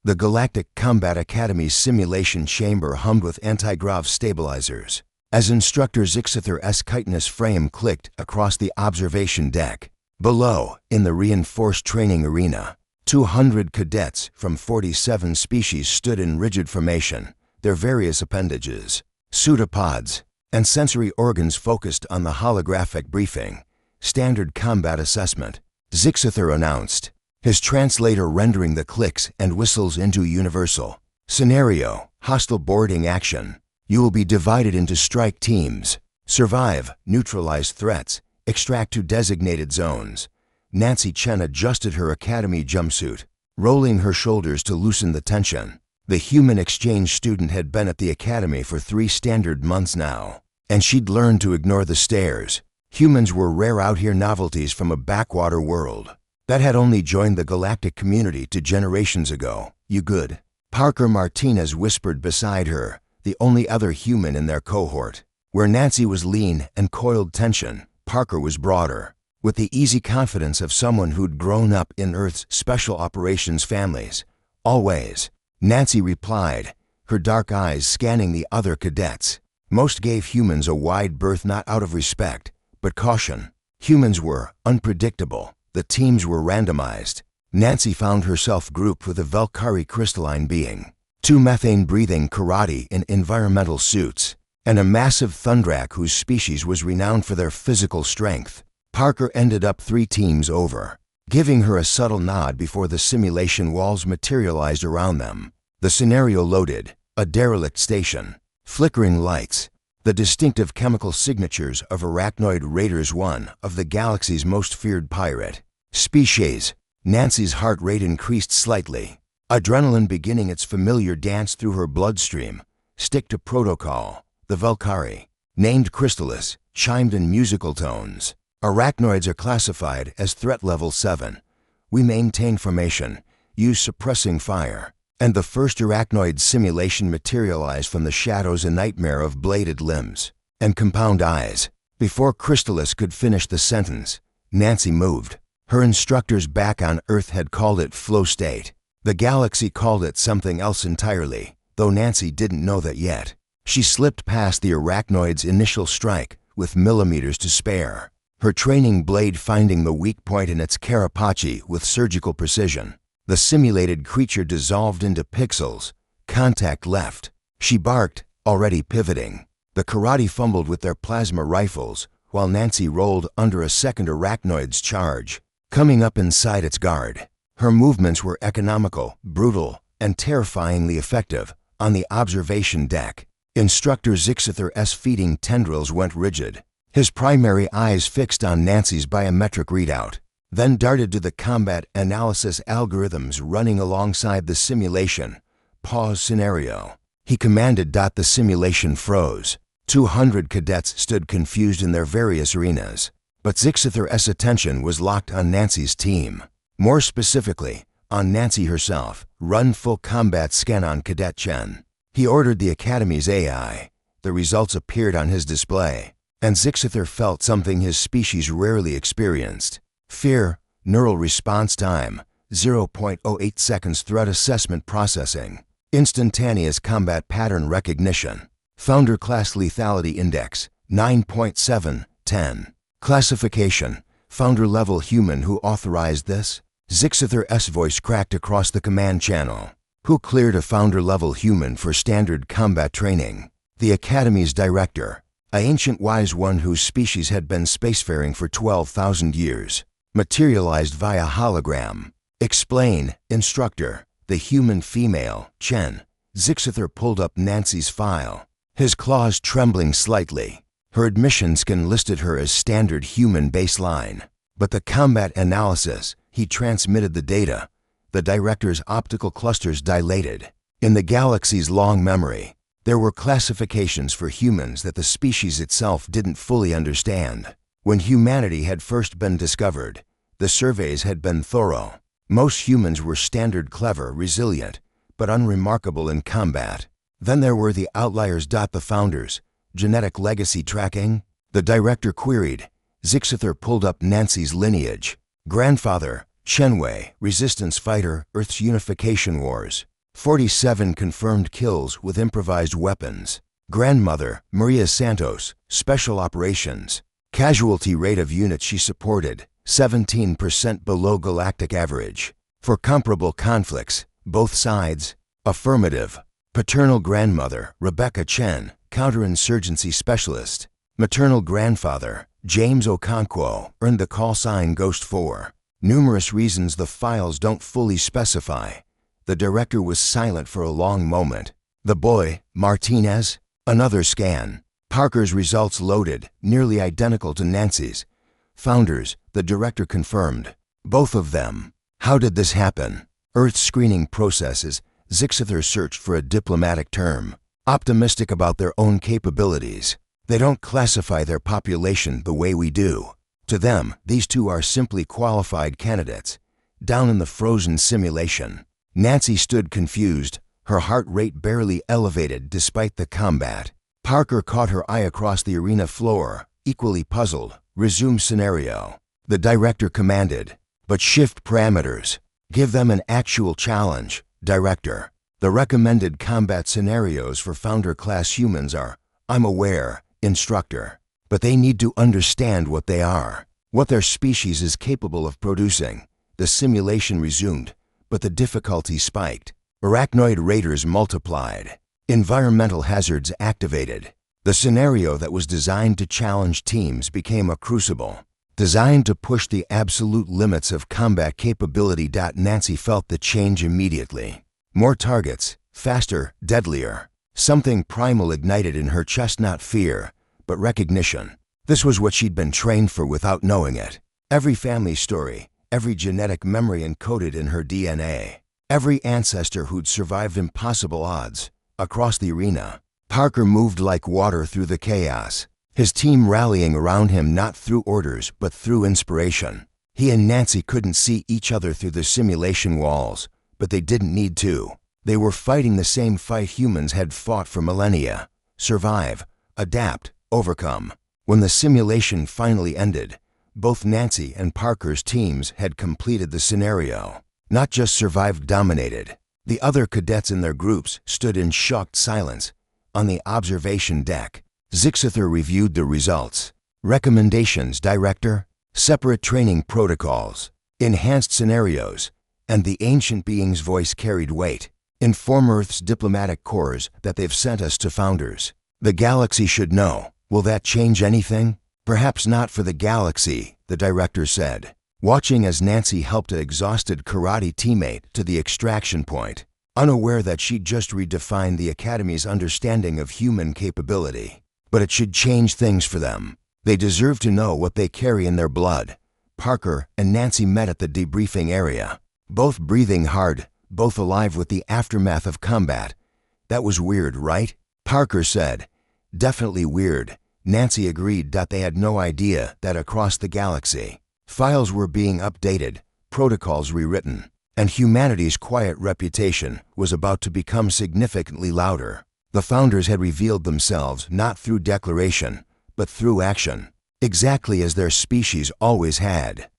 The Galactic Combat Academy's simulation chamber hummed with anti-grav stabilizers as Instructor Zixither's chitinous frame clicked across the observation deck. Below, in the reinforced training arena, 200 cadets from 47 species stood in rigid formation, their various appendages, pseudopods, and sensory organs focused on the holographic briefing. Standard combat assessment, Zixither announced, his translator rendering the clicks and whistles into universal. Scenario, hostile boarding action. You will be divided into strike teams. Survive, neutralize threats, extract to designated zones. Nancy Chen adjusted her academy jumpsuit, rolling her shoulders to loosen the tension. The human exchange student had been at the academy for 3 standard months now, and she'd learned to ignore the stares. Humans were rare out here novelties from a backwater world that had only joined the galactic community 2 generations ago. You good? Parker Martinez whispered beside her, the only other human in their cohort. Where Nancy was lean and coiled tension, Parker was broader, with the easy confidence of someone who'd grown up in Earth's special operations families. Always, Nancy replied, her dark eyes scanning the other cadets. Most gave humans a wide berth, not out of respect, but caution. Humans were unpredictable. The teams were randomized. Nancy found herself grouped with a Valkyrie crystalline being, 2 methane-breathing karate in environmental suits, and a massive thundrak whose species was renowned for their physical strength. Parker ended up 3 teams over, giving her a subtle nod before the simulation walls materialized around them. The scenario loaded, a derelict station, flickering lights, the distinctive chemical signatures of Arachnoid Raiders, one of the galaxy's most feared pirate species. Nancy's heart rate increased slightly, adrenaline beginning its familiar dance through her bloodstream. Stick to protocol. The Valkyrie, named Crystallis, chimed in musical tones. Arachnoids are classified as threat level 7. We maintain formation, use suppressing fire. And the first arachnoid simulation materialized from the shadows, a nightmare of bladed limbs and compound eyes. Before Crystallis could finish the sentence, Nancy moved. Her instructors back on Earth had called it flow state. The galaxy called it something else entirely, though Nancy didn't know that yet. She slipped past the arachnoid's initial strike with millimeters to spare, her training blade finding the weak point in its carapace with surgical precision. The simulated creature dissolved into pixels. Contact left. She barked, already pivoting. The karate fumbled with their plasma rifles, while Nancy rolled under a second arachnoid's charge, coming up inside its guard. Her movements were economical, brutal, and terrifyingly effective. On the observation deck, Instructor Zixither's feeding tendrils went rigid, his primary eyes fixed on Nancy's biometric readout, then darted to the combat analysis algorithms running alongside the simulation. Pause scenario, he commanded. The simulation froze. 200 cadets stood confused in their various arenas, but Zixither's attention was locked on Nancy's team. More specifically, on Nancy herself. Run full combat scan on Cadet Chen. He ordered the Academy's AI. The results appeared on his display, and Zixither felt something his species rarely experienced. Fear, neural response time, 0.08 seconds. Threat assessment processing, instantaneous combat pattern recognition. Founder class lethality index, 9.7/10. Classification, founder level human. Who authorized this? Zixither's voice cracked across the command channel. Who cleared a founder level human for standard combat training? The Academy's director, an ancient wise one whose species had been spacefaring for 12,000 years. Materialized via hologram. Explain, Instructor. The human female, Chen. Zixither pulled up Nancy's file, his claws trembling slightly. Her admission scan listed her as standard human baseline, but the combat analysis, he transmitted the data. The director's optical clusters dilated. In the galaxy's long memory, there were classifications for humans that the species itself didn't fully understand. When humanity had first been discovered, the surveys had been thorough. Most humans were standard clever, resilient, but unremarkable in combat. Then there were the outliers. The founders, genetic legacy tracking? The director queried. Zixither pulled up Nancy's lineage. Grandfather, Chenwei, resistance fighter, Earth's unification wars. 47 confirmed kills with improvised weapons. Grandmother, Maria Santos, Special Operations. Casualty rate of units she supported, 17% below galactic average. For comparable conflicts, both sides, affirmative. Paternal grandmother, Rebecca Chen, counterinsurgency specialist. Maternal grandfather, James Okonkwo, earned the call sign Ghost 4. Numerous reasons the files don't fully specify. The director was silent for a long moment. The boy, Martinez? Another scan. Parker's results loaded, nearly identical to Nancy's. Founders, the director confirmed. Both of them. How did this happen? Earth screening processes. Zixither searched for a diplomatic term. Optimistic about their own capabilities. They don't classify their population the way we do. To them, these two are simply qualified candidates. Down in the frozen simulation, Nancy stood confused, her heart rate barely elevated despite the combat. Parker caught her eye across the arena floor, equally puzzled. Resume scenario. The director commanded. But shift parameters. Give them an actual challenge, director. The recommended combat scenarios for Founder-class humans are, I'm aware, Instructor. But they need to understand what they are, what their species is capable of producing. The simulation resumed, but the difficulty spiked. Arachnoid raiders multiplied. Environmental hazards activated. The scenario that was designed to challenge teams became a crucible, designed to push the absolute limits of combat capability. Nancy felt the change immediately. More targets, faster, deadlier. Something primal ignited in her chest, not fear, but recognition. This was what she'd been trained for without knowing it. Every family story, every genetic memory encoded in her DNA. Every ancestor who'd survived impossible odds. Across the arena, Parker moved like water through the chaos, his team rallying around him not through orders but through inspiration. He and Nancy couldn't see each other through the simulation walls, but they didn't need to. They were fighting the same fight humans had fought for millennia. Survive, adapt, overcome. When the simulation finally ended, both Nancy and Parker's teams had completed the scenario. Not just survived, dominated. The other cadets in their groups stood in shocked silence. On the observation deck, Zixither reviewed the results. Recommendations, Director. Separate training protocols. Enhanced scenarios. And the ancient being's voice carried weight. Inform Earth's diplomatic corps that they've sent us to Founders. The galaxy should know. Will that change anything? Perhaps not for the galaxy, the director said, watching as Nancy helped an exhausted karate teammate to the extraction point, unaware that she'd just redefined the Academy's understanding of human capability. But it should change things for them. They deserve to know what they carry in their blood. Parker and Nancy met at the debriefing area, both breathing hard, both alive with the aftermath of combat. That was weird, right? Parker said. Definitely weird. Nancy agreed that they had no idea that across the galaxy, files were being updated, protocols rewritten, and humanity's quiet reputation was about to become significantly louder. The Founders had revealed themselves not through declaration, but through action, exactly as their species always had.